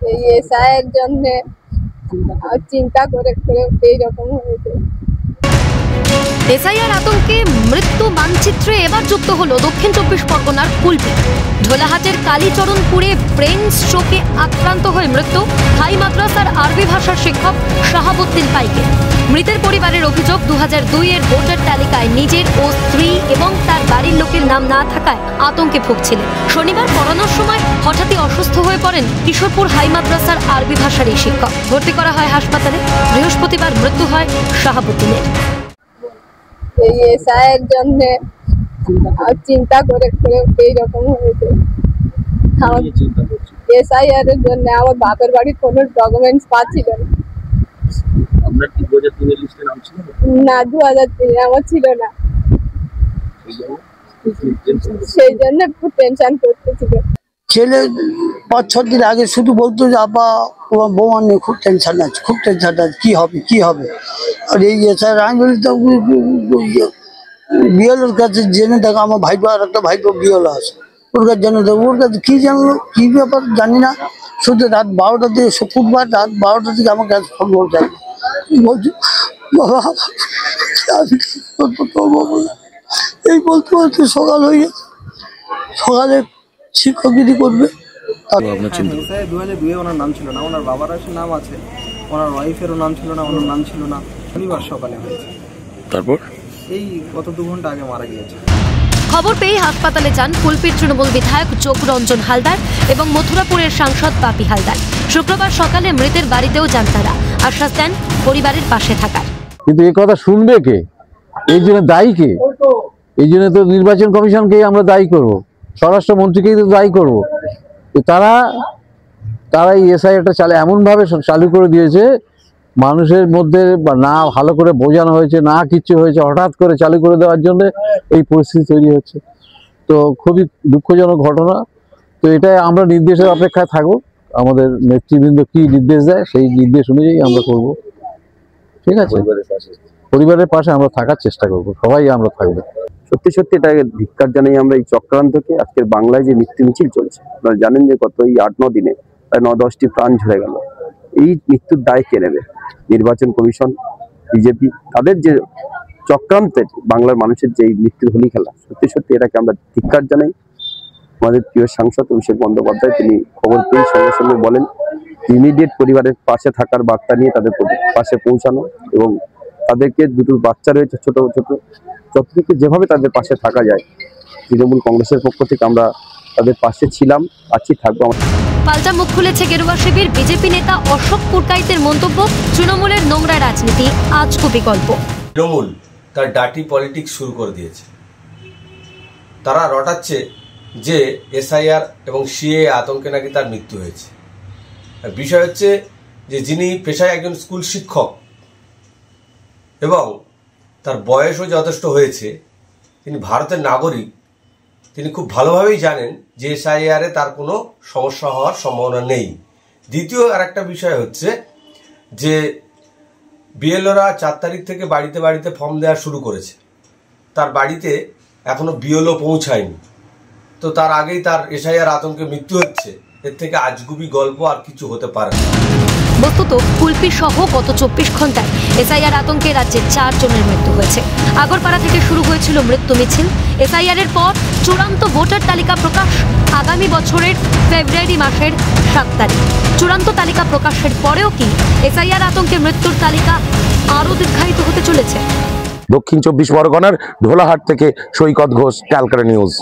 এই এসআইয়ের জন্য চিন্তা করে করে এইরকম হয়েছে। এসআইআর আতঙ্কে মৃত্যু মানচিত্রে এবার যুক্ত হলো দক্ষিণ 24 পরগনার কুলপি। ঢোলাহাটের কালীচরণপুরে ব্রেন স্ট্রোকে আক্রান্ত হয়ে মৃত্যু হাই মাদ্রাসার আরবি ভাষার শিক্ষক শাহাবুদ্দিন পাইকে। মৃতের পরিবারের অভিযোগ 2002-এর ভোটার তালিকায় নিজের ও স্ত্রী এবং তার বাড়ির লোকের নাম না থাকায় আতঙ্কে ভুগছিলেন। শনিবার পড়ানোর সময় হঠাৎই অসুস্থ হয়ে পড়েন কিশোরপুর হাই মাদ্রাসার আরবি ভাষার এই শিক্ষক। ভর্তি করা হয় হাসপাতালে। বৃহস্পতিবার মৃত্যু হয় শাহাবুদ্দিনের। এই এসআইয়ের জন্য চিন্তা করে করে এইরকম হয়েছে। এসআইআর এর জন্য আমার বাপের বাড়ির কোনো ডকুমেন্টস পাচ্ছিল না। আপনার কি 2003 এর লিস্টে নাম ছিল না? 2003 আমার ছিল না, সেই জন্য খুব টেনশন করতেছিল। ছেলে 5-6 দিন আগে শুধু বলতো যে আপা তোমার বৌমা নিয়ে খুব টেনশন আছে, খুব টেনশন আছে, কি হবে কি হবে। আর এই স্যার আমি বলি তো বিএলের কাছে জেনে দেখো, আমার ভাইপো আর একটা ভাইপো বিএল আছে, ওর কাছে জেনে দেখো। ওর কাছে কি জানলো কি ব্যাপার জানি না, শুধু রাত 12টা থেকে শুক্রবার রাত 12টা থেকে আমার কাছে ফোন করতে বলছি বাবা আমি কি করবো এই বলতে বলতে সকাল হয়ে গেছে। সকালে শিক্ষকগিরি করবে। 2002-এ ওনার নাম ছিল না, ওনার বাবার নাম আছে, ওনার ওয়াইফেরও নাম ছিল না, ওনার নাম ছিল না। শনিবার সকালে হয়েছে, তারপর এই গত 2 ঘন্টা আগে মারা গিয়েছে। খবর পেয়ে হাসপাতালে যান কুলপির তৃণমূল বিধায়ক যোগরঞ্জন হালদার এবং মথুরাপুরের সাংসদ বাপি হালদার। শুক্রবার সকালে মৃতের বাড়িতেও যান তারা, আশ্বাস দেন পরিবারের পাশে থাকার। কিন্তু এই কথা শুনবে কে? এই জন্য দায়ী কে? এই জন্য তো নির্বাচন কমিশনকেই আমরা দায়ী করব, স্বরাষ্ট্রমন্ত্রীকেই তো দায়ী করব। তারা এই এসআইআরটা এমনভাবে চালু করে দিয়েছে, মানুষের মধ্যে না ভালো করে বোঝানো হয়েছে, না কিচ্ছু হয়েছে, হঠাৎ করে চালু করে দেওয়ার জন্য এই পরিস্থিতি তৈরি হচ্ছে। তো খুবই দুঃখজনক ঘটনা। তো এটাই আমরা নির্দেশের অপেক্ষায় থাকবো, আমাদের নেতৃবৃন্দ কি নির্দেশ দেয় সেই নির্দেশ অনুযায়ী আমরা করব। ঠিক আছে, পরিবারের পাশে আমরা থাকার চেষ্টা করব, সবাই আমরা থাকবো। সত্যি সত্যি এটাকে ধিক্কার জানাই আমরা এই চক্রান্তকে। আজকের বাংলায় যে মৃত্যু মিছিল চলছে, আপনারা জানেন যে গত এই 8-9 দিনে প্রায় 9-10টি প্রাণ ঝরে গেল। এই মৃত্যুর দায় কে নেবে? নির্বাচন কমিশন, বিজেপি, তাদের যে চক্রান্তের বাংলার মানুষের যে মৃত্যুর হোলি খেলা, সত্যি সত্যি এটাকে আমরা ধিক্কার জানাই। আমাদের প্রিয় সাংসদ অভিষেক বন্দ্যোপাধ্যায় তিনি খবর পেয়ে সঙ্গে সঙ্গে বলেন ইমিডিয়েট পরিবারের পাশে থাকার বার্তা নিয়ে তাদের পাশে পৌঁছানো, এবং তাদেরকে দুটো বাচ্চা রয়েছে ছোট ছোট, যতটুকু যেভাবে তাদের পাশে থাকা যায় তৃণমূল কংগ্রেসের পক্ষ থেকে আমরা তাদের পাশে ছিলাম, আছি, থাকবো। পাল্টা মুখ খুলেছে গেরুয়া শিবির। বিজেপি নেতা অশোক পুরকাইতের মন্তব্য, তৃণমূলের নোংরা রাজনীতি আজ খুবই গল্প। তৃণমূল তার ডার্টি পলিটিক্স শুরু করে দিয়েছে। তারা রটাচ্ছে যে এসআইআর এবং সিএ আতঙ্কে নাকি তার মৃত্যু হয়েছে। বিষয় হচ্ছে যে যিনি পেশায় একজন স্কুল শিক্ষক এবং তার বয়সও যথেষ্ট হয়েছে, তিনি ভারতের নাগরিক, তিনি খুব ভালোভাবেই জানেন যে এসআইআরে তার কোনো সমস্যা হওয়ার সম্ভাবনা নেই। দ্বিতীয় আর একটা বিষয় হচ্ছে যে বিএলওরা 4 তারিখ থেকে বাড়িতে বাড়িতে ফর্ম দেওয়া শুরু করেছে। তার বাড়িতে এখনো বিএলও পৌঁছায়নি, তো তার আগেই তার এসআইআর আতঙ্কে মৃত্যু হচ্ছে। এর থেকে আজগুবি গল্প আর কিছু হতে পারে না। বস্তুত কুলপি সহ গত 24 ঘন্টায় এসআইআর আতঙ্কে রাজ্যে 4 জনের মৃত্যু হয়েছে। আগরপাড়া থেকে শুরু হয়েছিল মৃত্যু মিছিল। এসআইআর এর পর চূড়ান্ত ভোটার তালিকা প্রকাশ আগামী বছরের ফেব্রুয়ারি মাসের 7 তারিখ। চূড়ান্ত তালিকা প্রকাশের পরেও কি এসআইআর আতঙ্কে মৃত্যুর তালিকা আরও দীর্ঘায়িত হতে চলেছে? দক্ষিণ 24 পরগনার ঢোলাহাট থেকে সৈকত ঘোষ, ক্যালকাটা নিউজ।